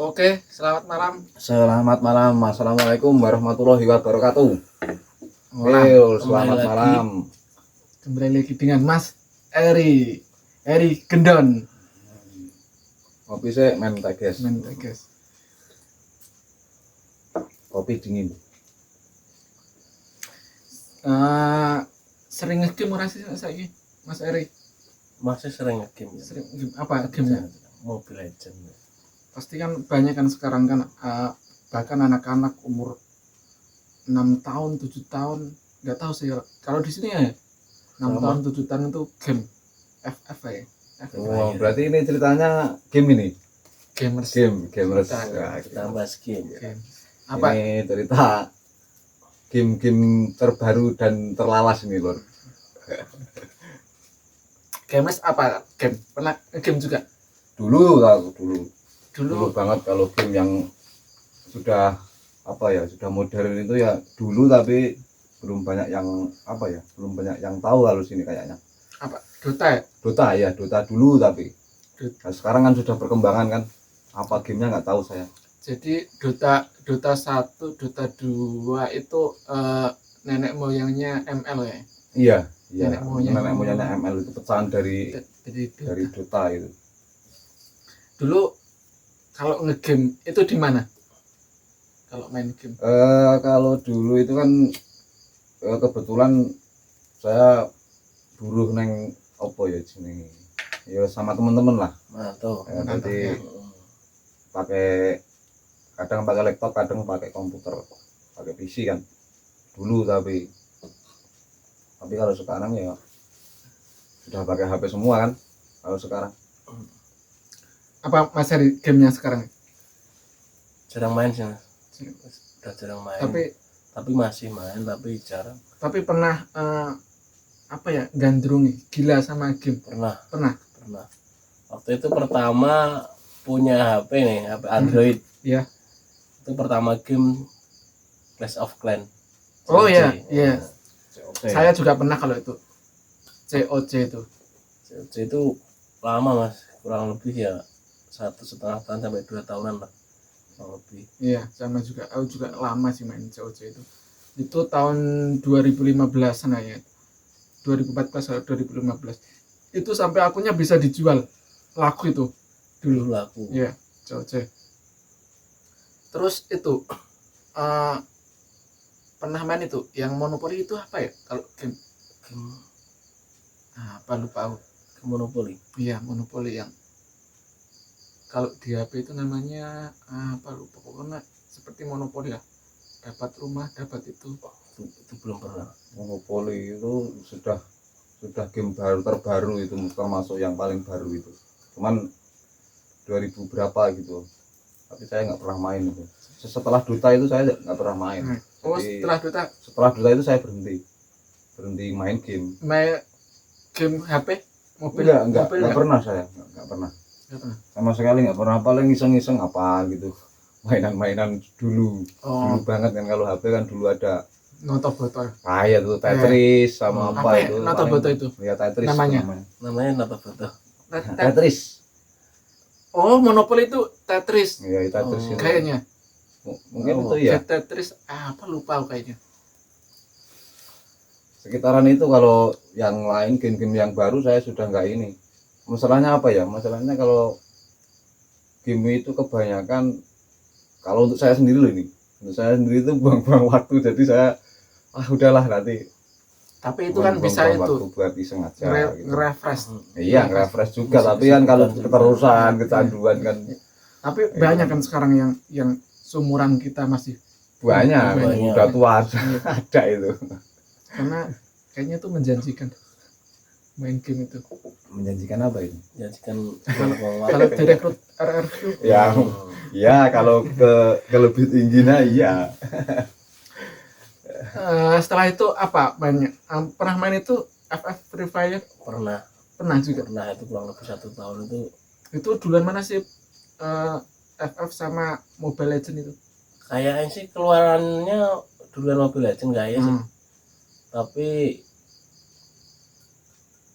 Oke, selamat malam. Selamat malam, assalamualaikum warahmatullahi wabarakatuh. Malam. Selamat lagi. malam. Kembali lagi dengan Mas Eri Gendon. Kopi sih, men teges. Guys. Kopi dingin. Sering nge-game ora sih saiki, Mas Eri? Masih sering nge-game ya? Sering game apa gamenya? Mobile Legend. Pasti kan banyak kan sekarang kan bahkan anak-anak umur 6 tahun, 7 tahun, nggak tahu sih kalau di sini ya 6 Sama. tahun, 7 tahun itu game FF ya. Oh, berarti ini ceritanya game ini. Gamers. Gamers. Cerita. Ya, Kita bahas game. Game. Apa? Ini cerita game-game terbaru dan terlalas ini, Lor. Gamers apa? Game. Pernah game juga? Dulu banget kalau game yang sudah sudah modern itu ya dulu, tapi belum banyak yang tahu halus ini kayaknya. Apa? Dota ya? Dota dulu, tapi Dota. nah, sekarang kan sudah perkembangan kan, apa gamenya nggak tahu saya. Jadi Dota 1, Dota 2 itu nenek moyangnya ML ya? Iya Nenek moyangnya ML itu pecahan dari Dari Dota itu. Dulu kalau ngegame itu di mana? Kalau main game? Kalau dulu itu kan kebetulan saya buruh neng jenenge ya sama teman-teman lah. Nah, tuh. Jadi ya. kadang pakai laptop, kadang pakai komputer, pakai PC kan dulu, tapi kalau sekarang ya sudah pakai HP semua kan kalau sekarang. Apa Mas Eri gamenya sekarang? Jarang main sih, Mas. Udah jarang main. Tapi masih main, tapi jarang. Tapi pernah gandrungi gila sama game? Pernah. Waktu itu pertama punya HP nih, HP Android. Iya. Itu pertama game Clash of Clans. Oh COC. iya, iya. COC. Saya juga pernah kalau itu. COC itu. COC itu lama, Mas. Kurang lebih ya 1,5 tahun sampai 2 tahunan lah. Kurang lebih. Iya, sama juga. Aku juga lama sih main COC itu. Itu tahun 2015-an ya. 2014 atau 2015. Itu sampai akunnya bisa dijual. Laku itu dulu. Laku. Iya, COC. Terus itu pernah main itu yang Monopoly itu apa ya? Kalau game apa lupa aku. Monopoly. Iya, Monopoly yang kalau di HP itu namanya apa lupa, pokoknya seperti Monopoly ya. Dapat rumah, dapat itu. Itu belum pernah. Monopoly itu sudah game terbaru itu, termasuk yang paling baru itu. Cuman 2000 berapa gitu. Tapi saya nggak pernah main itu. Setelah Dota itu saya nggak pernah main. Oh, Jadi, setelah Dota itu saya berhenti main game. main game HP, mobil, Enggak pernah saya, nggak pernah. Sama sekali nggak pernah, paling iseng-iseng apa gitu. Mainan-mainan dulu. Dulu banget kan, kalau HP kan dulu ada Noto botol. kayak tuh Tetris sama apa ya? itu. Noto botol itu. Ya Tetris Namanya Nata Foto. Tetris. Oh, Monopoly itu Tetris. Ya Tetris itu. Kayaknya. Mungkin itu ya. Tetris apa lupa aku kayaknya. Sekitaran itu. Kalau yang lain game-game yang baru saya sudah nggak ini. Masalahnya apa ya? Masalahnya kalau game itu kebanyakan, kalau untuk saya sendiri loh ini. Untuk saya sendiri itu buang-buang waktu, jadi saya udahlah nanti. Tapi itu kan bisa itu buat iseng aja gitu. nge-refresh. Iya, nge-refresh juga, tapi kan kalau keterusan, kecanduan kan. Tapi banyak kan sekarang yang seumuran kita masih Banyak. Udah tua ada itu. Karena kayaknya itu menjanjikan main game itu. Menjanjikan apa ini? Menjanjikan Kalau direkrut RRQ. Ya kalau ke lebih tingginya iya. Setelah itu apa mainnya? Pernah main itu FF Free Fire? Pernah juga. Pernah, itu kurang lebih 1 tahun itu. Itu duluan mana sih FF sama Mobile Legend itu? Kayaknya sih keluarannya duluan Mobile Legend kayaknya sih.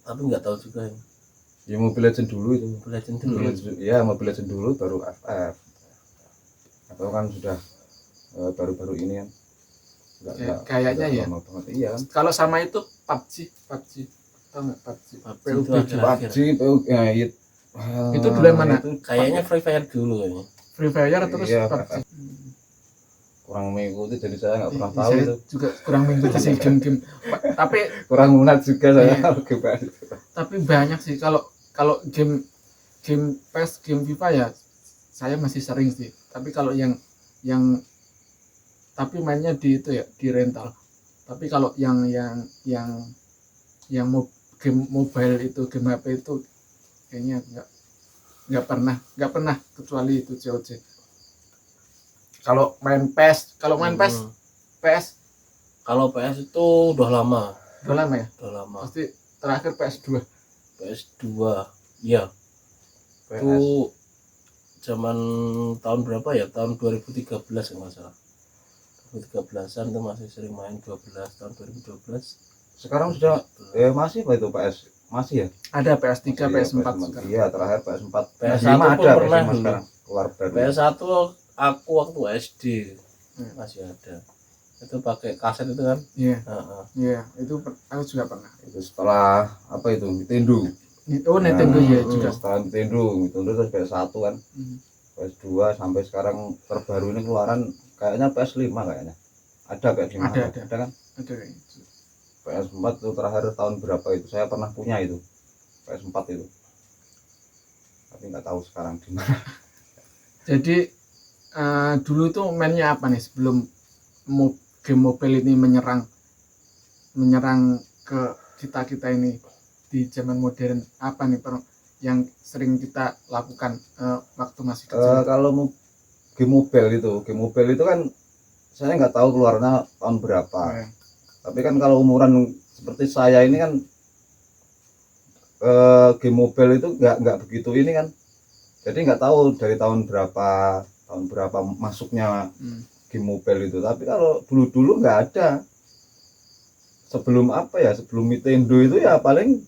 Tapi nggak tahu juga ya. Ya Mobile Legend dulu itu. Mobile Legend dulu. Ya Mobile Legend dulu baru FF. atau kan sudah baru-baru ini kan Kayaknya ya. lama banget. Iya kan. Kalau sama itu PUBG. Tahu nggak PUBG? PUBG itu PUBG. akhir-akhir. PUBG, ya, Itu dulu yang mana? Itu Kayaknya Free Fire dulu kayaknya. Free Fire terus Iya, PUBG. kurang mengikuti jadi saya nggak pernah tahu Saya itu. juga kurang mengikuti sih game-game. Tapi Kurang minat juga saya Iya. kalau game PS. tapi banyak sih kalau game PES, game FIFA ya saya masih sering sih. Tapi kalau yang tapi mainnya di itu ya di rental. Tapi kalau yang game mobile itu, game HP itu kayaknya nggak pernah kecuali itu COC. Kalau main PES PS Kalau PS itu udah lama, udah lama ya, pasti terakhir PS2. PS2. Iya. Itu zaman tahun berapa ya? Tahun 2013 kalau nggak salah. 2013-an tuh masih sering main 12 tahun 2012. Sekarang sudah masih apa itu PS? Masih ya? Ada PS3, Masih ya, PS4 sekarang. Iya, terakhir PS4. PS1 PS5 pun ada, pernah PS5 dulu. sekarang keluar baru. PS1 aku waktu SD masih ada. Itu pakai kaset itu kan? Iya, Heeh. iya, itu aku juga pernah. Itu setelah apa itu? Nintendo. Oh, Nintendo ya Nah, juga. setelah Nintendo terus PS1 kan. PS2 sampai sekarang terbaru ini keluaran kayaknya PS5 kayaknya. Ada PS5. Ada. kan? Ada kayak gitu. PS4 itu terakhir tahun berapa itu? Saya pernah punya itu. PS4 itu. Tapi nggak tahu sekarang di mana. Jadi dulu itu mainnya apa nih sebelum game mobile ini menyerang ke kita ini di zaman modern, apa nih yang sering kita lakukan waktu masih kecil? Kalau game mobile itu kan saya nggak tahu keluarnya tahun berapa. Ya. Tapi kan kalau umuran seperti saya ini kan game mobile itu nggak begitu ini kan. Jadi nggak tahu dari tahun berapa masuknya game mobile itu. Tapi kalau dulu nggak ada. Sebelum Nintendo itu ya paling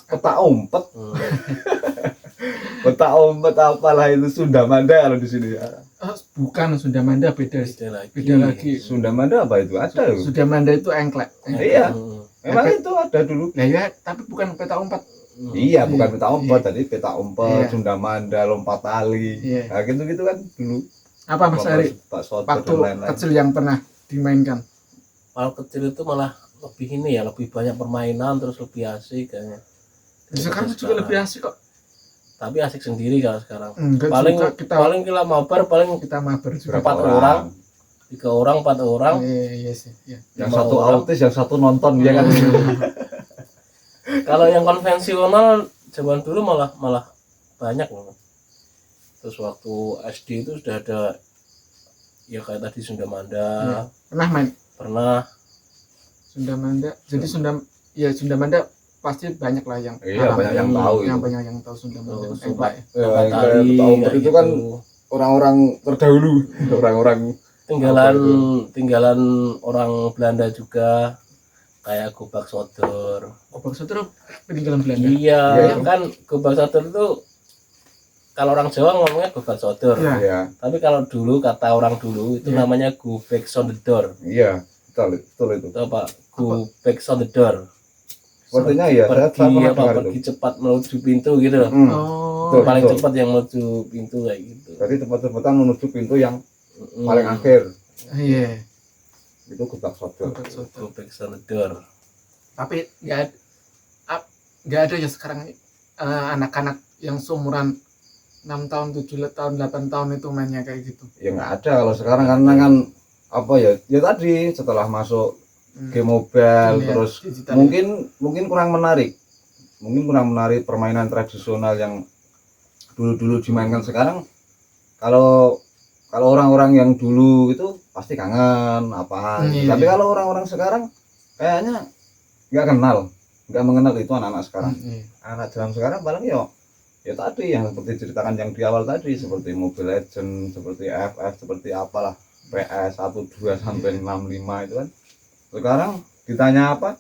petak umpet. Petak umpet apalah itu Sundamanda kalau di sini ya. Bukan Sundamanda, beda lagi. Sundamanda apa itu? Ada loh. Sundamanda itu engklek. Iya. Memang itu ada dulu. Nah ya, tapi bukan peta umpet. Iya, bukan peta umpet, tadi peta umpet, Iya. Sundamanda, lompat tali. Iya. Nah, gitu-gitu kan dulu. Apa Mas Ari waktu kecil yang pernah dimainkan? Kalau kecil itu malah lebih banyak permainan, terus lebih asik kayaknya. Sekarang juga lebih asik kok. Tapi asik sendiri kalau sekarang. Enggak Paling juga, kita mabar paling kita mabar juga. Berapa orang? 3 orang, 4 orang. Iya sih, iya. Yang 5 satu orang. autis, yang satu nonton ya kan. Kalau yang konvensional zaman dulu malah banyak loh. Terus waktu SD itu sudah ada ya kayak tadi Sundamanda. Pernah main Pernah. Sundamanda. Jadi Sundamanda pasti banyak lah yang Iya, banyak yang tahu yang itu. banyak yang tahu Sundamanda. Terus Pak, ya. Ya, lompat yang tali, kayak peta umpet kayak itu kan gitu. orang-orang terdahulu, orang-orang tinggalan orang Belanda juga kayak Gobak Sodor. Gobak Sodor peninggalan Belanda. Iya, Iya. kan Gobak Sodor itu kalau orang Jawa ngomongnya Gobak Sodor. Iya. Iya. Tapi kalau dulu kata orang dulu itu Iya. namanya Go Back on the Door. Iya, betul itu. Itu apa? Go Back on the Door. Sepertinya ya, saya pernah dengar pergi itu. cepat menuju pintu gitu loh. Oh, Betul. Paling cepat yang menuju pintu kayak gitu. Jadi cepat-cepatan menuju pintu yang Mm. paling akhir. iya. Itu Gobak Sodor. Gobak Sodor. Go Back on the Door. Tapi nggak ada ya sekarang anak-anak yang seumuran 6 tahun, 7 tahun, 8 tahun itu mainnya kayak gitu. Ya nggak ada kalau sekarang karena kan apa ya tadi setelah masuk game mobile Iya, terus digital. mungkin kurang menarik permainan tradisional yang dulu dimainkan sekarang. Kalau orang-orang yang dulu itu pasti kangen apa Iya. tapi kalau orang-orang sekarang kayaknya nggak mengenal itu anak-anak sekarang. Iya. Anak zaman sekarang paling ya tadi yang seperti ceritakan yang di awal tadi, seperti Mobile Legends, seperti FF, seperti apalah PS 1 2 sampai 65 itu kan. Sekarang ditanya apa?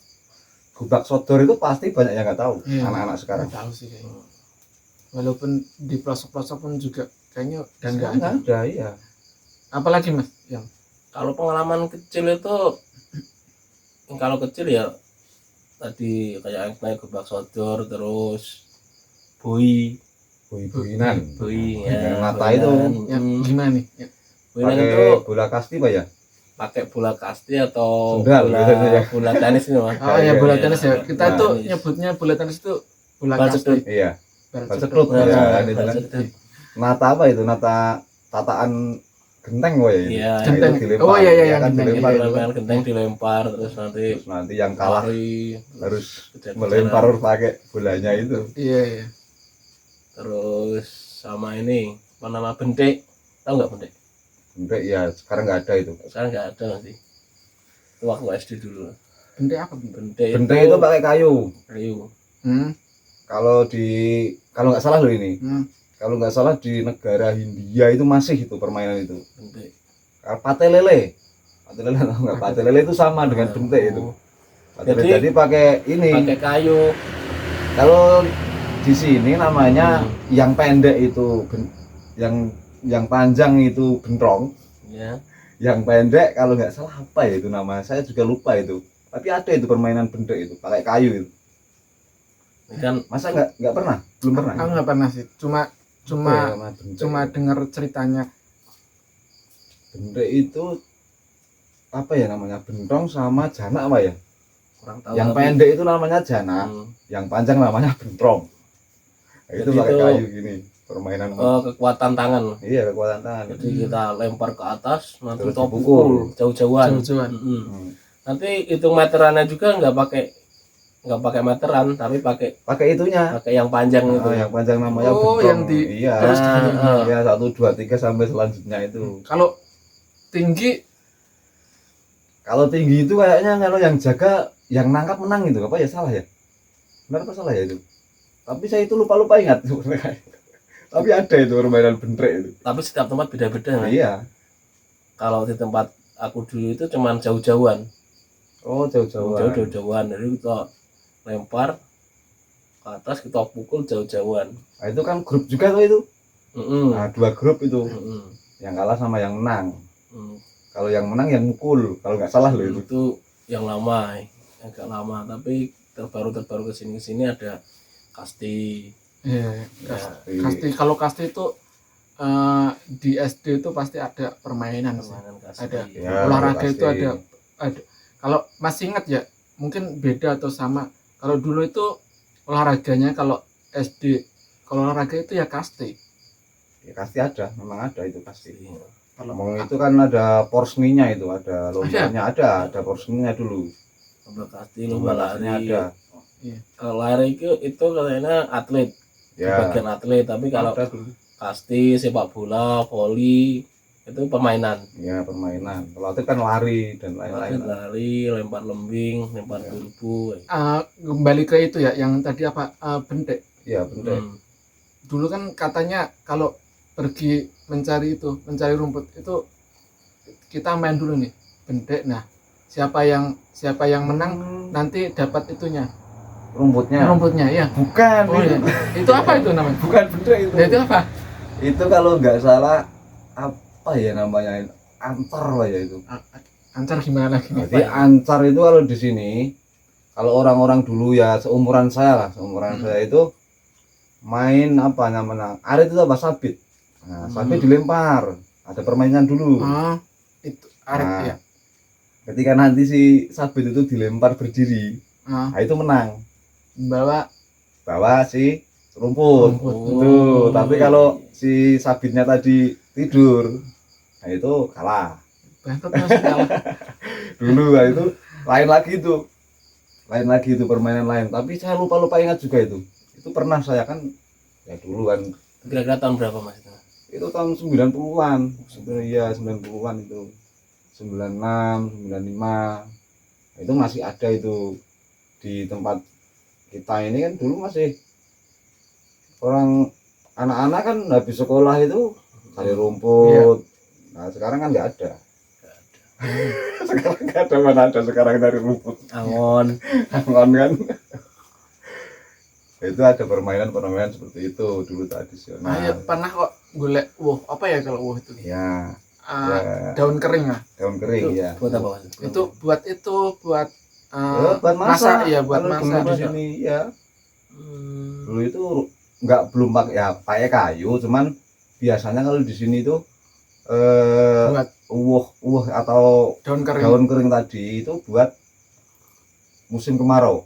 Gobak Sodor itu pasti banyak yang nggak tahu. Iya. Anak-anak sekarang. Nggak tahu sih kayaknya. Walaupun di pelosok-pelosok pun juga kayaknya dan nggak Sekarang ada. nggak ada, iya. Apalagi Mas yang Kalau pengalaman kecil itu, kalau kecil ya tadi kayak naik gebak sodor, terus bui Bui-buinan. bui Buinan ya, mata buinan. itu. yang gimana nih? Ya. Buinan Pakai itu bola kasti Pak ya? pakai bola kasti atau Sendal bola biasanya ya. bola tenis ini Mas. Oh ya bola Iya, tenis ya. Kita bola tuh tenis. nyebutnya bola tenis itu bola Bal kasti. cedut. Iya. Bal Bal cedut. cedut. Ya, Nah, itu bal kan. cedut. Nata apa itu? Nata tataan genteng Pak ya itu. Iya, Nah, genteng. itu dilempar. Oh, iya, iya, Ya yang kan genteng. dilempar Iya, itu kan. Main genteng dilempar terus nanti Terus nanti yang kalah lari, harus kejar-kejaran. melempar pakai bolanya itu. Iya iya. Terus sama ini apa nama bentik, tahu nggak bentik? Bentek ya sekarang nggak ada itu. Sekarang nggak ada sih, itu waktu SD dulu. Bentuk apa bentuk? Bentik Bentek itu pakai kayu. kayu. Kalau nggak salah loh ini. Hmm. Kalau nggak salah di negara Hindia itu masih itu permainan itu. Bentik. Kalau pate lele tahu nggak? Pate lele itu sama dengan bentek itu. Pate lele. Jadi pakai ini. Pakai kayu. Kalau di sini namanya yang pendek itu yang panjang itu bentrong. Ya. Yang pendek kalau nggak salah apa ya itu nama, saya juga lupa itu. Tapi ada itu permainan bentek itu pakai kayu itu. Ini kan Masa nggak pernah? Belum pernah. Aku nggak pernah sih. Cuma Apa ya nama bentek? cuma dengar ceritanya. Bentek itu apa ya namanya? Bentrong sama jana apa ya? kurang tahu. Yang tapi- pendek itu namanya jana, yang panjang namanya bentrong. Nah, itu Jadi pakai itu- kayu gini permainan. kekuatan tangan. Iya kekuatan tangan. Jadi kita lempar ke atas, nanti Terus kita dipukul. pukul jauh-jauhan. Jauh-jauhan. Hmm. Nanti hitung meterannya juga nggak pakai meteran, tapi pakai Pakai itunya. yang panjang itu. Yang panjang namanya Oh, bentrong. yang di- Iya. terus Iya 1, 2, 3 sampai selanjutnya itu. Kalau tinggi Kalau tinggi itu kayaknya kalau yang jaga yang nangkap menang itu apa ya salah ya? Benar apa salah ya itu? Tapi saya itu lupa ingat. Tapi ada itu permainan bentrek itu. Tapi setiap tempat beda-beda. Mas. Iya. Kalau di tempat aku dulu itu cuman jauh-jauhan. Oh jauh-jauhan. Jauh-jauhan. Jadi kita lempar ke atas, kita pukul jauh-jauhan. Nah, itu kan grup juga tuh itu. Mm-mm. Nah 2 grup itu. Mm-mm. Yang kalah sama yang menang. Mm. Kalau yang menang yang mukul. Kalau nggak salah loh itu. Itu yang lama, agak lama. Tapi terbaru kesini ada kasti. iya, Ya, kasti. Kalau kasti itu di SD itu pasti ada permainan sih. permainan kasti. Ada Ya, olahraga kasti. itu ada. Kalau masih ingat ya, mungkin beda atau sama. Kalau dulu itu olahraganya kalau SD, kalau olahraga itu ya kasti. Ya, pasti ada, memang ada itu pasti. Iya. Kalau Ngomong itu kan ada porsninya itu, ada lombanya ada porsninya dulu. Lomba kasti, lomba Lomba-lomanya lari. ada. Kalau lari itu katanya atlet, Ya. bagian atlet. Tapi kalau Ada dulu. kasti, sepak bola, voli itu permainan. Ya permainan. Kalau itu kan lari dan lain-lain. Atlet lari, lempar lembing, lempar Ya. bulbu. kembali ke itu ya, yang tadi apa bentek. Iya bentek. Dulu kan katanya kalau pergi mencari rumput itu kita main dulu nih bentek. Nah siapa yang menang nanti dapat itunya rumputnya ya. Bukan. Oh, itu. iya. Itu apa itu namanya? Bukan bentek itu. Nah, itu apa? Itu kalau nggak salah apa ya namanya? Antar lah ya itu. Ancar gimana lagi? Jadi ancar itu kalau di sini, kalau orang-orang dulu ya seumuran saya saya itu main apa namanya? Arit itu apa sabit. Nah, sabit dilempar. Ada permainan dulu. Itu arit Nah, ya. Ketika nanti si sabit itu dilempar berdiri, nah itu menang. Bawa Si rumput. Tuh, tapi kalau si sabitnya tadi tidur, nah itu kalah. bangkrut masuk kalah. Dulu lah itu lain lagi itu permainan lain, tapi saya lupa ingat juga itu pernah saya kan ya dulu kan Kira-kira tahun berapa Mas itu? tahun 90-an iya 90-an itu 96 95 itu masih ada itu di tempat kita ini kan dulu masih orang anak-anak kan habis sekolah itu cari rumput. Nah sekarang kan nggak ada. Sekarang nggak ada, mana ada sekarang dari rumput. Angon. Angon kan. Itu ada permainan seperti itu dulu tradisional. Pernah kok golek apa ya kalau itu? Ya daun kering lah. daun kering Itu ya. buat apa Mas? Buat Ya, buat masak. ya buat Kalau masak. dulu di sini ya. Hmm, Dulu itu belum pakai kayu, cuman biasanya kalau di sini itu Buat atau daun kering. daun kering tadi itu buat musim kemarau.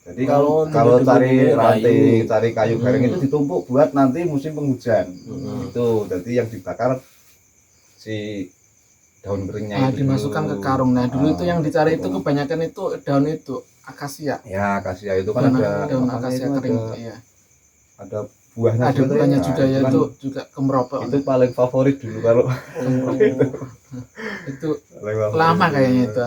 Jadi Oh, kalau untuk cari ditumpuk ranting, kayu. cari kayu garing Hmm. itu ditumpuk buat nanti musim penghujan. Itu jadi yang dibakar si daun keringnya itu Dimasukkan dulu. ke karung. Nah, dulu itu yang dicari itu betul. kebanyakan itu daun itu akasia. Ya, akasia itu kan Daun apanya akasia itu kering. ada, Iya. ada buahnya Ada buahnya Nah, juga ya, kan itu juga kemeropok. itu paling favorit dulu kalau Itu paling favorit lama dulu. kayaknya itu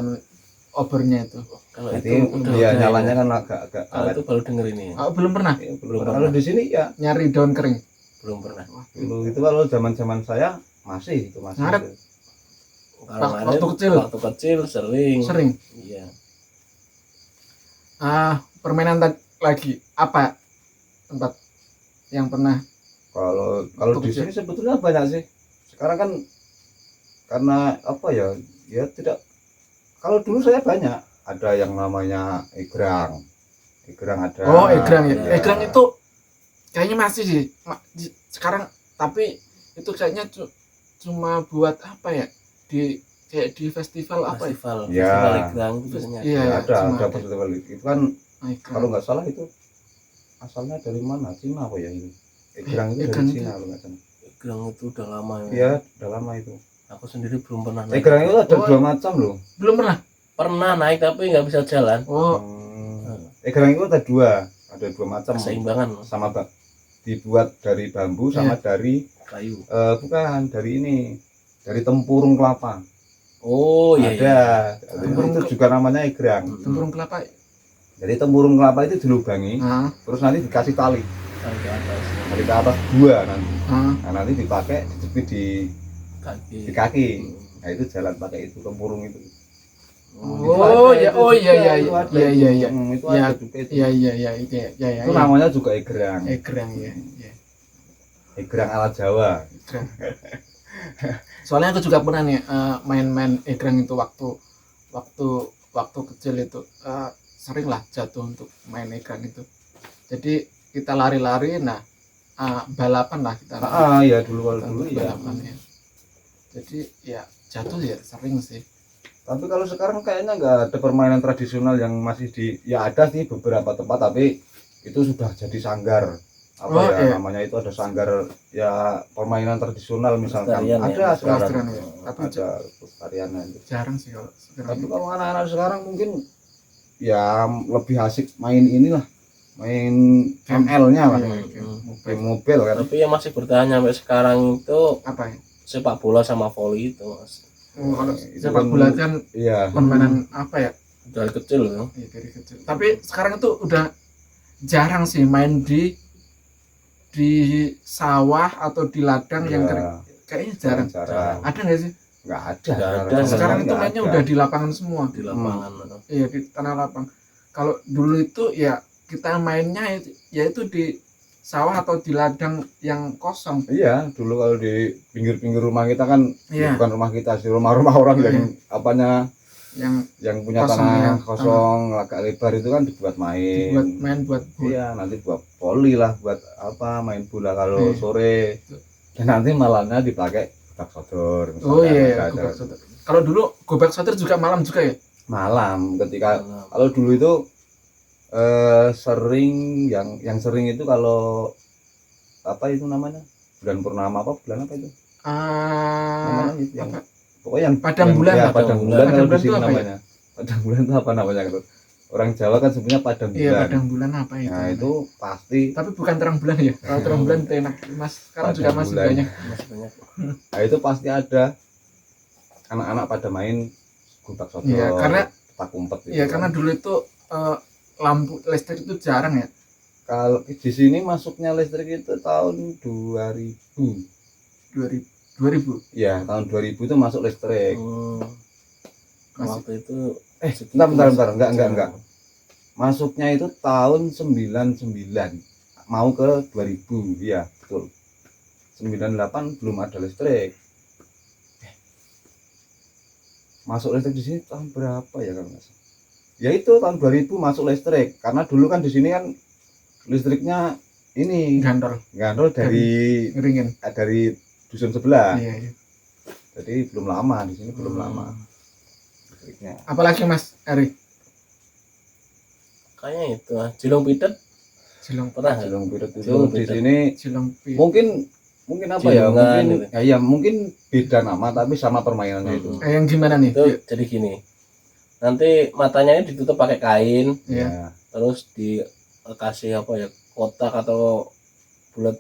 obornya itu. Kalau Jadi itu udah ya ada nyalanya ya. kan agak Kalau itu baru denger ini ya. Belum pernah Ya, belum kalau pernah. di sini ya nyari daun kering. Belum pernah. dulu itu kalau zaman saya masih Ngaret. itu. Kalau Waktu kecil. waktu kecil sering. Sering. Iya. Permainan lagi apa tempat yang pernah Kalau Waktu di kecil. sini sebetulnya banyak sih. Sekarang kan karena apa ya? Ya tidak. Kalau dulu saya banyak. Ada yang namanya egrang. Egrang ada. egrang ya. Ya. Egrang itu kayaknya masih sih sekarang, tapi itu kayaknya cuma buat apa ya, kayak di festival apa ya. Festival, Ya. festival egrang itu biasanya. Iya, Ya, ada cuma ada. festival itu kan Egrang. kalau nggak salah itu asalnya dari mana? Cina apa ya itu? Egrang itu Egrang dari itu- Cina kalau nggak salah. Egrang itu udah lama ya. Iya, udah lama itu. Aku sendiri belum pernah naik. Egrang itu ada Oh. dua macam loh. Belum pernah. Pernah naik tapi nggak bisa jalan. Egrang itu ada dua macam. Keseimbangan Sama dibuat dari bambu sama dari kayu. bukan dari ini, dari tempurung kelapa. Oh iya. Ada. Iya. Jadi itu juga namanya egrang. Tempurung kelapa. Jadi tempurung kelapa itu dilubangi, Nah, terus nanti dikasih tali Tarik ke atas dari ke atas dua nanti. nah. Nah, nanti dipakai dijepit kaki. di kaki. Nah, itu jalan pakai itu tempurung itu. Oh ya, oh iya iya Itu ada. iya iya iya. Itu Ya, ada juga itu. Iya iya iya itu ya ya. Itu namanya juga egrang. egrang ya. Egrang ala Jawa. Egrang. Soalnya aku juga pernah nih main-main egrang itu waktu kecil itu sering lah jatuh untuk main egrang itu. Jadi kita lari-lari, nah balapan lah kita. Iya dulu ya. Balapan ya. Jadi ya jatuh ya sering sih. Tapi kalau sekarang kayaknya nggak ada permainan tradisional yang masih ya ada sih beberapa tempat, tapi itu sudah jadi sanggar. Iya. Namanya itu ada sanggar ya permainan tradisional misalkan. Pelestarian ya, Ada sekarang. pelestarian ya. Tapi Ada pelestariannya itu. Jarang sih kalau sekarang. Tapi kalau anak-anak sekarang mungkin ya lebih asik main inilah, main ML-nya lah, main mobil kan. Tapi yang masih bertahan sampai sekarang itu Apa ya? sepak bola sama volley itu Mas. Kalau Itu sepak kan- bola kan Iya. permainan apa ya? Dari kecil ya. Ya, dari kecil. Tapi sekarang itu udah jarang sih main di sawah atau di ladang yang kering. Kayaknya jarang. Jarang. Ada nggak sih? Nggak ada. Nggak ada. Sekarang itu nggak mainnya ada. udah di lapangan semua. Di lapangan. Iya, di tanah lapang. Kalau dulu itu ya kita mainnya yaitu di sawah atau di ladang yang kosong. Iya, dulu kalau di pinggir-pinggir rumah kita kan, Iya. bukan rumah kita sih, rumah-rumah orang yang apanya, Yang yang punya Kosong, tanah ya. kosong, agak lebar itu kan dibuat main. buat main buat bola. Iya, nanti buat voli lah, buat apa, main bola kalau Iya. sore. Dan nanti malamnya dipakai gobak sodor. Oh misalkan iya, ada gobak sodor. Kalau dulu gobak sodor juga malam juga ya? malam ketika kalau dulu itu sering yang sering itu kalau apa itu namanya? Bulan purnama apa bulan apa itu? Namanya itu yang Apa? pokoknya yang Padang yang- bulan. ya, Padang padang bulan. bulan Padang kalau di bulan sini itu apa ya? namanya. Padang bulan itu apa namanya gitu? Orang Jawa kan sebenarnya padang Iya, bulan. padang bulan apa itu? Nah, itu pasti Tapi bukan terang bulan ya. Kalau terang bulan itu enak. Mas sekarang juga Padang masih bulan. banyak. Masih banyak. nah itu pasti ada anak-anak pada main gobak sodor. Iya, karena petak umpet gitu Iya, kan. karena dulu itu lampu listrik itu jarang ya. Kalau di sini masuknya listrik itu tahun 2000. 2000. Ya, tahun 2000 itu masuk listrik. Waktu itu Bentar. Enggak. Masuknya itu tahun 99 mau ke 2000, ya betul. 98 belum ada listrik. masuk listrik di sini tahun berapa ya kalau nggak salah. Ya itu tahun 2000 masuk listrik. Karena dulu kan di sini kan listriknya ini Gandol, gandol dari ngeringin. dusun sebelah. Iya, iya. Jadi belum lama di sini belum lama listriknya. Apalagi Mas Eri? Kayaknya itu Cilung Pitet Cilong, pernah nggak? Cilung Piret itu Cilung di Piret. sini Cilong Pi. mungkin apa ya? Cilungan Mungkin gitu. ya mungkin beda nama tapi sama permainannya itu. Yang gimana nih? Itu jadi gini, nanti matanya ini ditutup pakai kain, Iya. Ya. terus dikasih apa ya, kotak atau bulat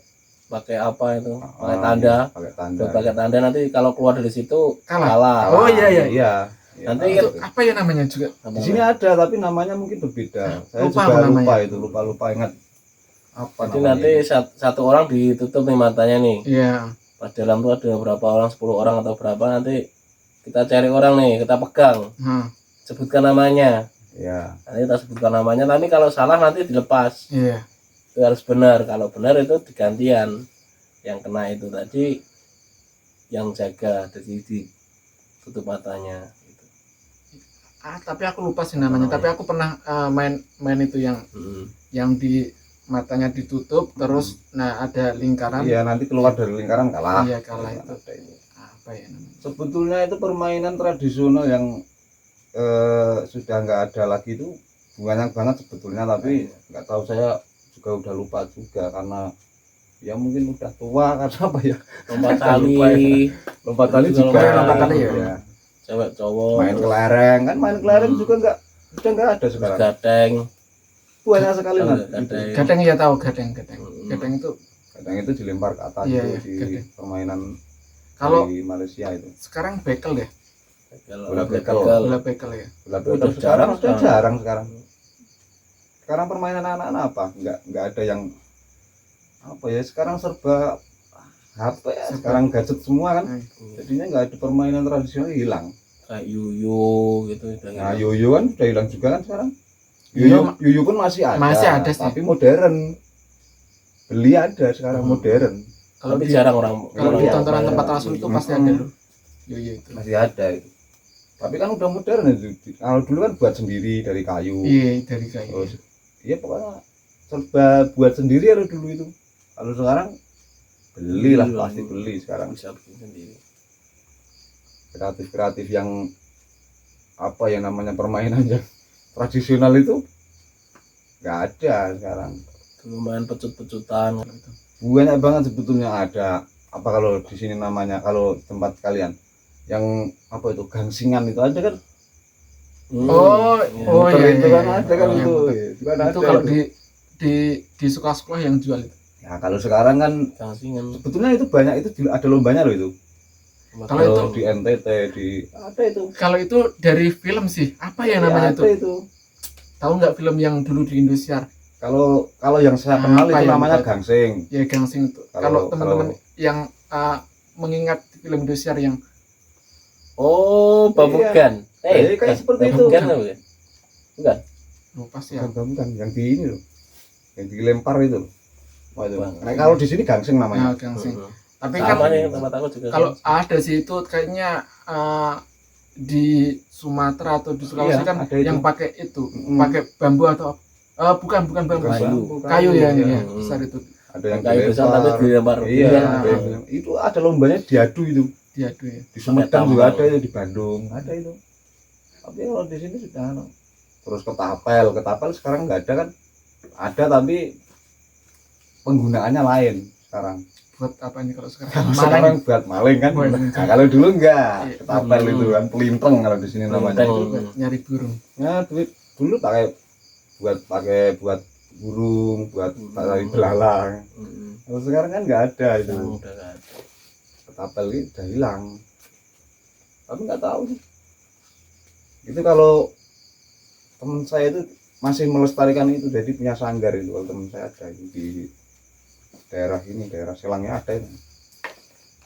pakai apa itu, pakai tanda. Pakai tanda. Buat pakai tanda, nanti kalau keluar dari situ Kalah. kalah. Oh, iya, iya. Iya. Nanti Itu apa ya namanya juga? di sini ada tapi namanya mungkin berbeda. Saya Lupa juga aku namanya. lupa ingat apa Jadi namanya. nanti satu orang ditutup nih matanya nih. Iya. Pas dalam tuh ada berapa orang, 10 orang atau berapa, nanti kita cari orang nih, kita pegang, Nah, sebutkan namanya. Ya. Nanti kita sebutkan namanya, tapi kalau salah nanti dilepas. iya. Itu harus benar. Kalau benar itu digantian. Yang kena itu tadi yang jaga, jadi ditutup matanya. Gitu. Tapi aku lupa sih namanya. Tapi aku pernah main itu yang di matanya ditutup terus nah ada lingkaran. Iya, nanti keluar dari lingkaran kalah. Iya, kalah itu. Apa ya namanya? Sebetulnya itu permainan tradisional yang sudah nggak ada lagi itu banyak banget sebetulnya, tapi nggak tahu, saya juga udah lupa juga karena ya mungkin udah tua karena apa ya, Lompat Lupa tali, lompat tali Itu juga, kalau lompat tali ya. cewek cowok, main kelereng kan, main kelereng juga udah nggak ada terus sekarang, gadeng. banyak sekali Tahu nah nggak gadeng? Gadeng ya tahu gadeng. Gadeng itu kadang itu dilempar ke atas Iya, itu iya, di gadeng. permainan kalau di Malaysia itu sekarang bekel ya, Bola bekel. bola bekel ya. bola Udah bekel sekarang jarang sudah sekarang. jarang sekarang permainan anak-anak apa nggak ada yang apa ya, sekarang serba HP ya, sekarang gadget semua kan, Nah, jadinya nggak ada permainan tradisional, hilang. Kayak yuyu gitu udah Nah hilang. yoyo kan udah hilang juga kan sekarang. Yoyo Yoyo pun masih ada, masih ada sih. tapi modern, beli ada sekarang modern, Kalau Tapi di jarang orang kalau di Iya, tontonan iya. tempat langsung itu pasti ada loh. Yo itu. masih ada itu. Tapi kan udah modern itu. Kalau dulu kan buat sendiri dari kayu. Iya, dari kayu. Terus, iya pokoknya serba buat sendiri kalau dulu itu. Kalau sekarang beli lah, Beli lah. pasti beli sekarang. bisa bikin sendiri. Kreatif yang apa ya namanya, permainan yang tradisional itu nggak ada sekarang. Dulu main pecut-pecutan. Banyak banget sebetulnya ada. Apa kalau di sini namanya, kalau tempat kalian yang apa itu, gangsingan itu ada kan? Oh, Iya. oh Muter iya, itu iya, kan iya. ada kan Iya, itu. muter. Itu kan Itu ada kalau itu. di sekolah-sekolah yang jual itu. Ya kalau sekarang kan Gangsingan. sebetulnya itu banyak, itu ada lombanya loh itu. Kalau itu- di NTT ada itu. Kalau itu dari film sih. Apa ya namanya ada itu? itu. Tahu nggak film yang dulu di Indosiar? Kalau yang saya kenal Apa itu yang namanya buat- gangsing. Ya Gangsing itu. Kalau- Kalau teman-teman yang mengingat film Indosiar yang Oh, babugan. Kayak seperti itu. Babugan apa ya? Bukan. lupa sih ya. Bukan yang di ini loh. Yang dilempar itu loh. Wah, itu. Bukan. Nah, kalau di sini gangsing namanya. Nah, Gangsing. Tapi Sama kan nih tempat aku juga. kalau ada sih itu kayaknya di Sumatera atau di Sulawesi Iya, kan ada itu. yang pakai itu, Mm. pakai bambu atau bukan bambu, Bukan Kayu. bambu, kayu ya ini ya, Hmm. besar itu Ada yang kayu besar tapi dilempar. Iya, Iya. ada yang- itu ada lombanya diadu itu. diadu ya. Di Sumedang tambang. juga ada itu, di Bandung ada itu. Tapi kalau di sini sudah anu. Terus ketapel sekarang nggak ada kan? Ada tapi penggunaannya lain sekarang. Buat apa ini kalau sekarang? Kalau Maling. sekarang buat maling kan. Maling. Nah, kalau dulu enggak, Iya. ketapel itu kan pelinteng kalau di sini namanya. Pelinteng. Buat nyari burung. Nah, dulu pakai buat burung, buat tari belalang. Kalau sekarang kan nggak ada itu. Udah nggak ada. Ketapel itu udah hilang. Tapi nggak tahu sih. Itu kalau teman saya itu masih melestarikan itu, jadi punya sanggar itu. Kalau teman saya ada itu di daerah Selangnya ada itu.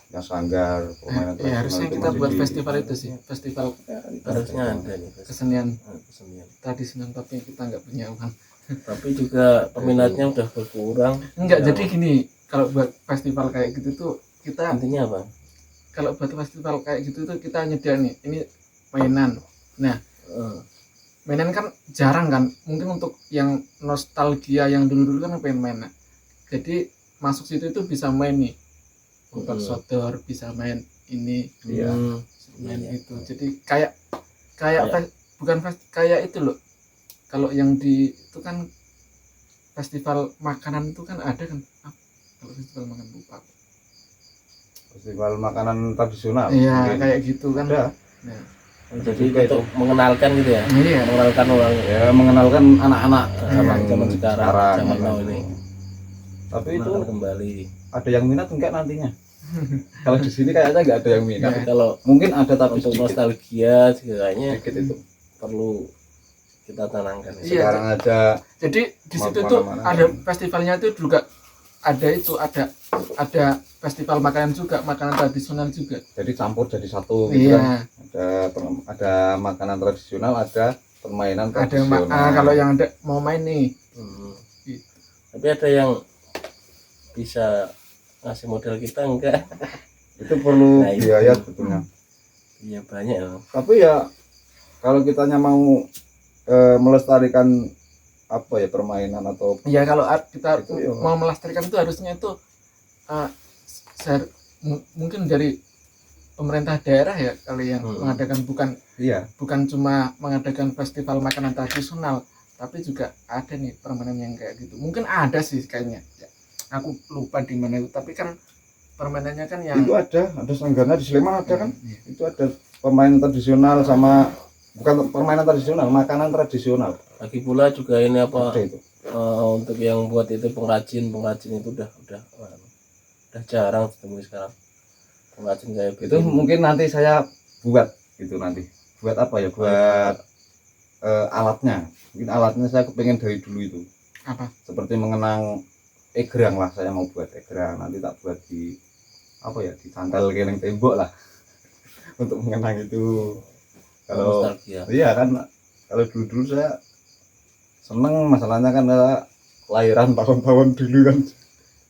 Punya sanggar permainan Ya harusnya itu kita masih buat di- festival itu sih, festival Ya, itu Harusnya ada nih. kesenian Kesenian. tradisional, tapi kita nggak punya uang. Tapi juga peminatnya udah berkurang. Enggak, Ya. jadi gini, kalau buat festival kayak gitu tuh kita Intinya apa? kalau buat festival kayak gitu tuh kita nyediain nih, ini mainan. Nah, Eh, mainan kan jarang kan, mungkin untuk yang nostalgia yang dulu-dulu kan pengen main. Nah, jadi masuk situ itu bisa main nih kubar sodor, bisa main ini, Iya. main Iya. itu. Jadi kayak kayak Kayak- bukan kayak itu loh, kalau yang di itu kan festival makanan itu kan ada kan. Kalau festival makanan lupa. Festival makanan tradisional. Iya, mungkin. kayak gitu kan. Ada. Nah, jadi juga untuk mengenalkan gitu ya, iya. mengenalkan orang Ya mengenalkan anak-anak zaman sekarang, zaman ya. now ini. Tapi itu Mengenalkan kembali. ada yang minat enggak nantinya? Kalau di sini kayaknya enggak ada yang minat. Tapi kalau Mungkin ada tapi untuk sedikit, nostalgia kayaknya sedikit itu. perlu kita tenangkan. Iya. Sekarang aja Jadi di situ Mau tuh kemana-mana. ada festivalnya itu juga ada itu ada festival makanan juga, makanan tradisional juga. jadi campur jadi satu gitu kan. Iya, Ada makanan tradisional, ada permainan ada tradisional. kalau yang ada mau main nih. Gitu. Tapi ada yang bisa ngasih modal kita enggak? Itu perlu Nah, itu. biaya sebetulnya. Iya banyak loh. Tapi ya kalau kitanya mau melestarikan apa ya permainan atau Ya kalau kita Itu ya. mau melestarikan itu harusnya itu uh, mungkin dari pemerintah daerah ya kali yang mengadakan, iya bukan cuma mengadakan festival makanan tradisional, tapi juga ada nih permainan yang kayak gitu. Mungkin ada sih kayaknya. Ya, aku lupa di mana itu, tapi kan permainannya kan yang itu ada Sanggarnya di Sleman ada kan. Iya. Itu ada permainan tradisional sama bukan permainan tradisional, makanan tradisional. Lagi pula juga ini apa Ada itu. untuk yang buat itu pengrajin itu udah jarang ditemui sekarang. Pengrajin kayak Itu mungkin nanti saya buat gitu nanti. Buat apa ya? Buat alatnya. Mungkin alatnya saya kepengen dari dulu itu. apa? Seperti mengenang egrang lah, saya mau buat egrang. Nanti tak buat di apa ya? Ditanggal keleng tembok lah. Untuk mengenang itu. Kalau nostalgia. iya kan kalau dulu saya seneng, masalahnya kan lahiran tahun-tahun dulu kan.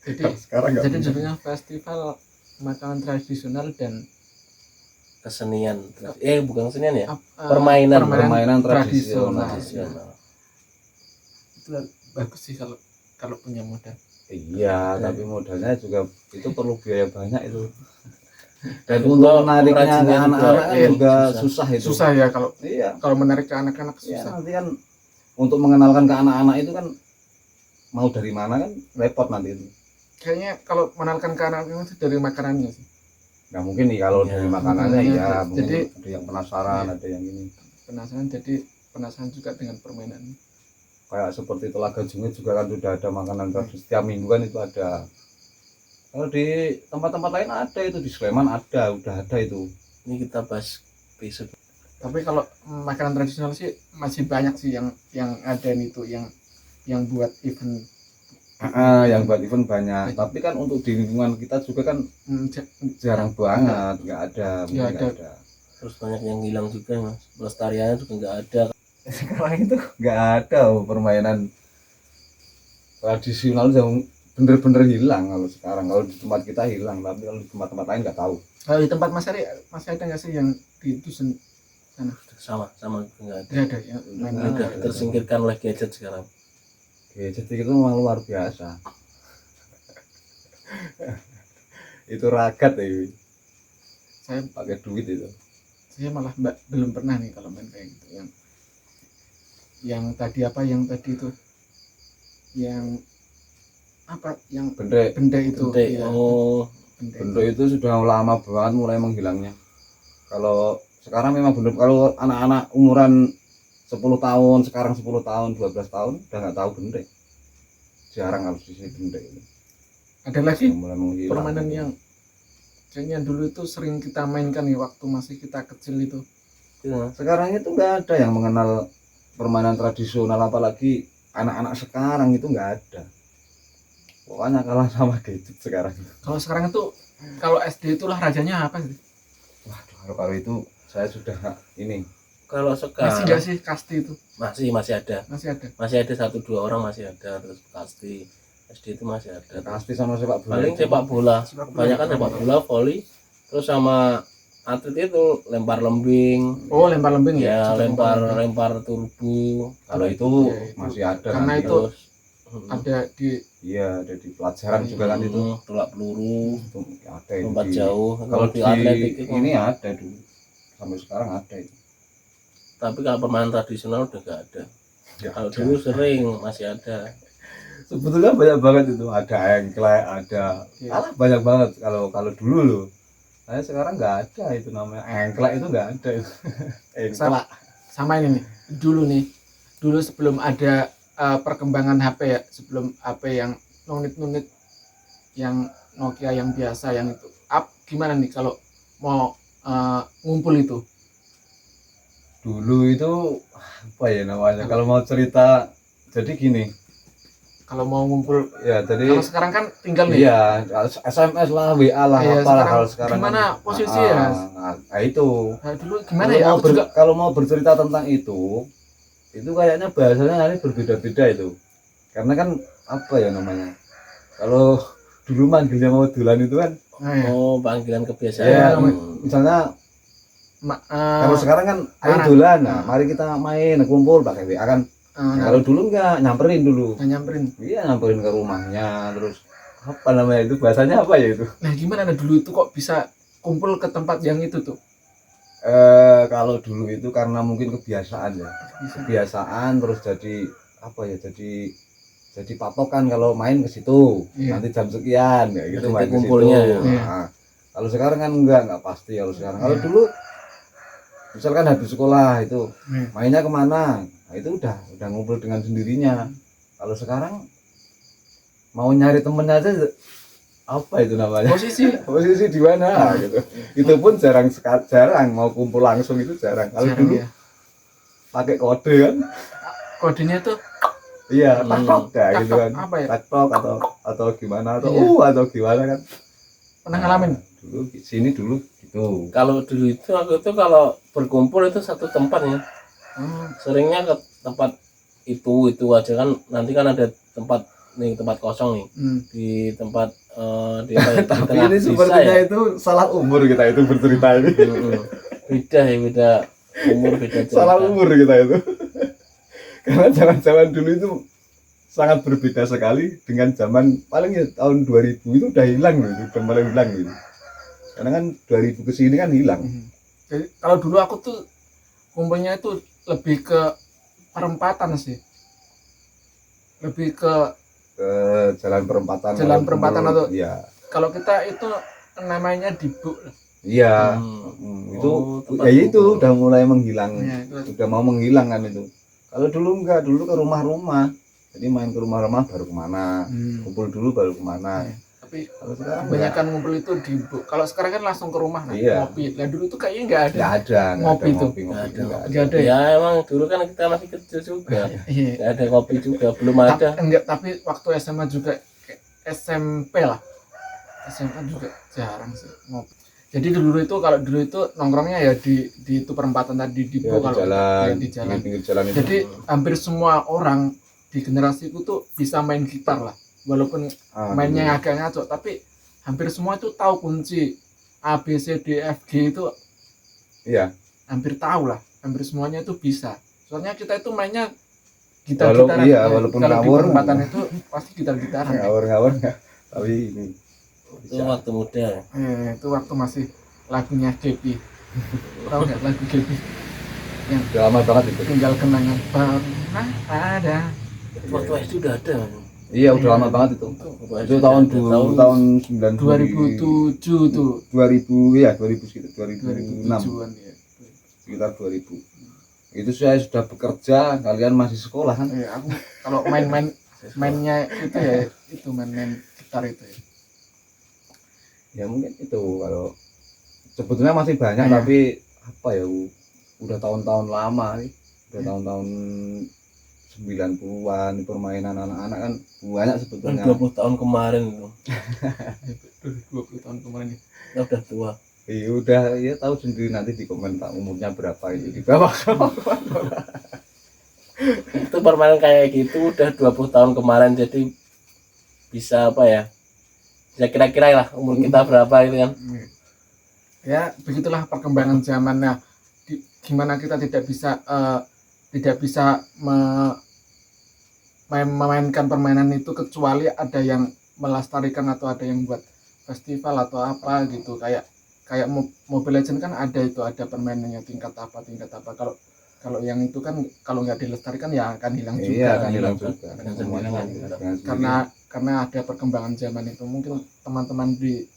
Jadi Sekarang nggak jadi punya. judulnya festival makanan tradisional dan Kesenian. Bukan kesenian ya? uh, Permainan tradisional. Tradisional. Itu bagus sih kalau punya modal. Iya, tapi modalnya juga itu perlu biaya banyak itu. Dan Juga untuk menariknya ke pengrajinnya anak-anak kan iya, juga susah. susah itu. Susah ya kalau Iya. menarik ke anak-anak Iya, susah. nanti kan untuk mengenalkan ke anak-anak itu kan mau dari mana kan repot nanti itu. Kayaknya kalau mengenalkan ke anak-anak itu dari makanannya sih. Nggak mungkin nih kalau Iya. dari makanannya Iya. ya mungkin Jadi- ada yang penasaran, Iya. ada yang ini. Jadi penasaran juga dengan permainan. Kayak seperti Telaga Jungit juga kan sudah ada makanan tradisional, setiap minggu kan itu ada. Kalau di tempat-tempat lain ada itu, di Sleman ada, udah ada itu. Ini kita bahas besok. Tapi kalau makanan tradisional sih masih banyak sih yang ada itu yang buat event. Yang buat event banyak, tapi kan untuk di lingkungan kita juga kan jarang banget, nggak ada, mungkin Nggak nggak ada. ada. Terus banyak yang hilang juga mas. Pelestariannya juga nggak ada. Sekarang itu nggak ada permainan tradisional yang bener-bener hilang kalau sekarang. Kalau di tempat kita hilang, tapi kalau di tempat-tempat lain nggak tahu. Kalau di tempat Mas Ari masih ada nggak sih yang di dusun sana? Sama nggak ada. Nggak ada ya. Nggak Udah ada. tersingkirkan oleh gadget sekarang. Gadget itu memang luar biasa. Itu ragat ya, Saya pakai duit itu. malah belum pernah nih kalau main kayak gitu yang tadi itu yang apa yang Benda benda itu Gede. ya, Oh, benda Benda itu sudah lama banget mulai menghilangnya. Kalau sekarang memang bener, kalau anak-anak umuran 10 tahun, sekarang 10 tahun, 12 tahun udah nggak tahu benda. Jarang kalau di sini benda itu. ada lagi Mulai menghilang. permainan yang kayaknya dulu itu sering kita mainkan nih waktu masih kita kecil itu. iya. Sekarang itu nggak ada yang mengenal permainan tradisional, apalagi anak-anak sekarang itu nggak ada. Pokoknya kalah sama gadget sekarang. Kalau sekarang itu kalau SD itu olahraganya apa sih? Waduh, kalau itu saya sudah ini. Kalau Masih sekarang nggak sih kasti itu? masih ada. Masih ada. 1-2 orang masih ada. Terus pasti SD itu masih ada. Pasti sama sepak bola. Paling sepak bola. Sepak bola. Kebanyakan sepak bola, voli, terus sama atlet itu lempar lembing, Oh, lempar lembing ya juga lempar turbo. Kalau itu Ya, itu. masih ada Karena nanti. itu Terus ada di Iya, ada di pelajaran juga kan itu. tolak peluru, Itu ada itu lompat di, jauh. kalau Kalau di atletik itu, ini ada dulu sampai sekarang ada itu. tapi kalau permainan tradisional udah nggak ada. Nggak Kalau ada. dulu sering masih ada. Sebetulnya banyak banget itu, ada engklek, ada Iya. alah banyak banget kalau kalau dulu loh. Saya sekarang nggak ada itu namanya engklek, itu nggak ada itu. Engklek. sama ini nih. Dulu sebelum ada perkembangan HP ya, sebelum HP yang nunit-nunit yang Nokia yang biasa yang itu. Gimana nih kalau mau ngumpul itu? Dulu itu apa ya namanya, kalau mau cerita jadi gini Kalau mau ngumpul, ya, jadi kalau sekarang kan tinggal nih. iya SMS lah, WA lah, Iya, apalah sekarang kalau sekarang gimana kan. posisi ya? Nah, itu Nah, dulu gimana kalau ya? mau Aku juga kalau mau bercerita tentang itu kayaknya bahasanya nanti berbeda-beda itu, karena kan apa ya namanya, kalau dulu manggilnya mau dolan itu kan nah, ya. Oh, panggilan kebiasaan. ya Hmm. misalnya kalau sekarang kan ayo marah. dolan, nah mari kita main kumpul pakai WA kan. Nah, kalau dulu enggak, nyamperin dulu. nyamperin. Iya, nyamperin ke rumahnya, terus apa namanya itu, bahasanya apa ya itu? Nah, gimana dulu itu kok bisa kumpul ke tempat yang itu tuh? Kalau dulu itu karena mungkin kebiasaan ya, Bisa. kebiasaan terus jadi apa ya, jadi patokan kalau main ke situ, Iya. nanti jam sekian ya gitu Titik main ke situ. kumpulnya ya. Nah, kalau sekarang kan enggak pasti kalau sekarang. Kalau dulu misalkan habis sekolah itu Iya. mainnya kemana, nah itu udah ngumpul dengan sendirinya. Kalau sekarang mau nyari temennya aja apa itu namanya, posisi di mana gitu, itu pun jarang mau kumpul langsung, itu jarang. Kalau Jarang, dulu ya. pakai kode kan, Kodenya tuh iya taktok dah gitu taktok kan, apa ya? taktok atau gimana atau Iya. atau gimana kan. Pernah ngalamin? Dulu sini dulu gitu. Kalau dulu itu aku tuh kalau berkumpul itu satu tempat ya. Seringnya ke tempat itu aja kan, nanti kan ada tempat kosong nih di tempat di Tapi tengah ini desa sepertinya ya. itu salah umur kita itu bercerita ini. Beda umur, beda cerita. Salah umur kita itu. Karena zaman dulu itu sangat berbeda sekali dengan zaman paling ya tahun 2000 itu udah hilang loh, itu udah mulai hilang gitu. Karena kan 2000 ke sini kan hilang. Jadi kalau dulu aku tuh kumpulnya itu lebih ke perempatan sih. Lebih ke Ke jalan perempatan. Jalan perempatan atau- iya. kalau kita itu namanya dibuk. Iya. Itu tempat ya itu kumpul. udah mulai menghilang. Ya, itu. Udah mau menghilang kan itu. Kalau dulu enggak, dulu ke rumah-rumah. Jadi main ke rumah-rumah baru kemana. Kumpul dulu baru kemana. Tapi Kalau sekarang kebanyakan ngumpul itu dibuk. Kalau sekarang kan langsung ke rumah Iya. ngopi. Nah dulu tuh kayaknya nggak ada. nggak ada Ngopi tuh. ngopi Nggak itu nggak ada. Nggak ada ya. Ya emang dulu kan kita masih kecil juga, Iya. nggak ada kopi juga, belum ada. Enggak, tapi waktu SMA juga kayak SMP lah. SMA juga jarang sih ngopi. Jadi dulu itu kalau dulu itu nongkrongnya ya di itu perempatan tadi di Ya, di kalau jalan, ya, di jalan. pinggir jalan itu. Jadi hampir semua orang di generasiku tuh bisa main gitar lah. Walaupun mainnya agak ngaco, tapi hampir semua itu tahu kunci A B C D F G itu iya. hampir tahu lah. Hampir semuanya itu bisa. Soalnya kita itu mainnya gitar-gitaran. Iya, walaupun kalau di ngawur. perempatan itu pasti gitar-gitaran. Ngawur nggak, tapi ini Itu waktu muda. Itu waktu masih lagunya Gepi. Tahu nggak lagu Gepi? Yang udah lama banget itu. tinggal kenangan pernah ada. Waktu SD udah ada. Iya, udah lama banget itu. Waktu Itu SD tahun ada, tahun 2007 tuh. 2000 ya, 2000 sekitar 2006 2007-an ya. sekitar 2000. Itu saya sudah bekerja, kalian masih sekolah kan? Aku kalau mainnya itu ya itu main gitar itu ya. Ya mungkin itu, kalau sebetulnya masih banyak Iya. tapi apa ya, udah tahun-tahun lama nih, udah tahun-tahun 90-an permainan anak-anak kan banyak sebetulnya. 20 tahun kemarin itu. 20 tahun kemarin ya. Kita udah tua. Iya udah, ya tahu sendiri nanti di komentar umurnya berapa itu di bawah. Itu permainan kayak gitu udah 20 tahun kemarin, jadi bisa apa ya? Bisa kira-kira lah umur kita berapa itu kan. Ya begitulah perkembangan zaman. Nah, gimana kita tidak bisa memainkan permainan itu kecuali ada yang melestarikan atau ada yang buat festival atau apa gitu. Kayak Mobile Legends kan ada permainannya tingkat apa. Kalau yang itu kan kalau nggak dilestarikan ya akan hilang juga. Iya, akan hilang Hilang. juga. Dengan Semuanya sendirinya. kan dengan Karena ada perkembangan zaman itu, mungkin teman-teman di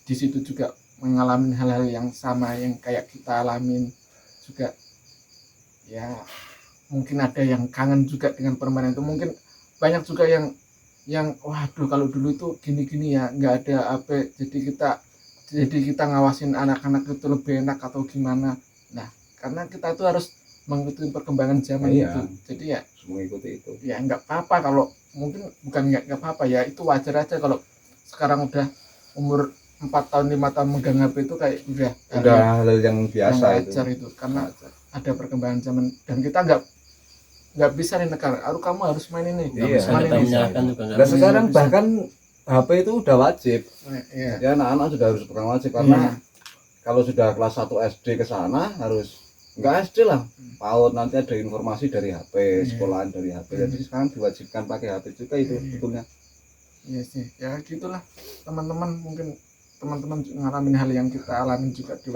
situ juga mengalami hal-hal yang sama yang kayak kita alamin juga. Ya mungkin ada yang kangen juga dengan permainan itu, mungkin banyak juga yang waduh kalau dulu itu gini-gini ya, nggak ada apa, jadi kita ngawasin anak-anak itu lebih enak atau gimana. Nah karena kita itu harus mengikuti perkembangan zaman Iya. itu, jadi ya mengikuti itu. ya nggak apa-apa kalau mungkin bukan nggak apa-apa ya, itu wajar aja kalau sekarang udah umur 4 tahun 5 tahun megang HP itu kayak Udah hal yang yang biasa itu. wajar itu karena ada perkembangan zaman dan kita nggak bisa nih negar, kamu harus main ini, Iya, harus main Kita ini. menyalahkan juga nggak Dan bisa. sekarang bisa. bahkan HP itu udah wajib. Iya. Ya anak-anak sudah harus pegang wajib karena Iya. kalau sudah kelas 1 SD ke sana harus enggak SD lah. PAUD nanti ada informasi dari HP, Iya. sekolahan dari HP. Jadi sekarang diwajibkan pakai HP juga itu Iya. betulnya. Iya sih, ya gitulah teman-teman, mungkin teman-teman ngalamin hal yang kita alamin juga di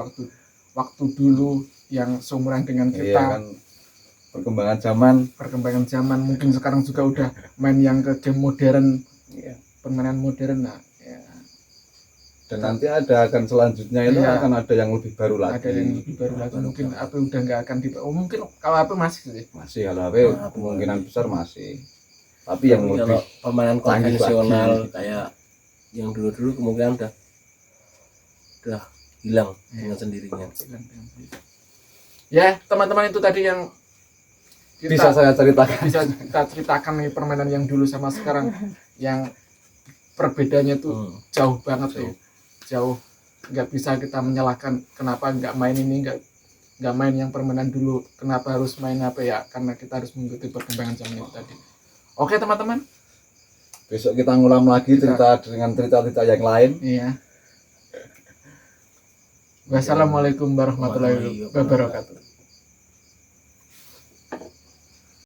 waktu dulu yang seumuran dengan Iya kita. kan perkembangan Zaman mungkin sekarang juga udah main yang ke game modern, iya. permainan modern. Nah ya Dan nanti akan selanjutnya itu Iya. akan ada yang lebih baru lagi. ada yang lebih baru lagi, mungkin HP udah nggak akan mungkin kalau HP masih sih. Masih kalau HP kemungkinan besar masih. Tapi yang Tapi lebih kalau permainan canggih konvensional lagi. kayak yang dulu kemungkinan udah hilang Iya. dengan sendirinya. Ya teman-teman, itu tadi yang bisa saya ceritakan. bisa kita ceritakan nih permainan yang dulu sama sekarang, yang perbedaannya tuh jauh banget tuh, jauh. Nggak bisa kita menyalahkan kenapa nggak main ini, nggak main yang permainan dulu, kenapa harus main apa ya, karena kita harus mengikuti perkembangan zaman itu tadi. Oke teman-teman. Besok kita ngulang lagi cerita dengan cerita-cerita yang lain. Iya. Wassalamualaikum warahmatullahi wabarakatuh.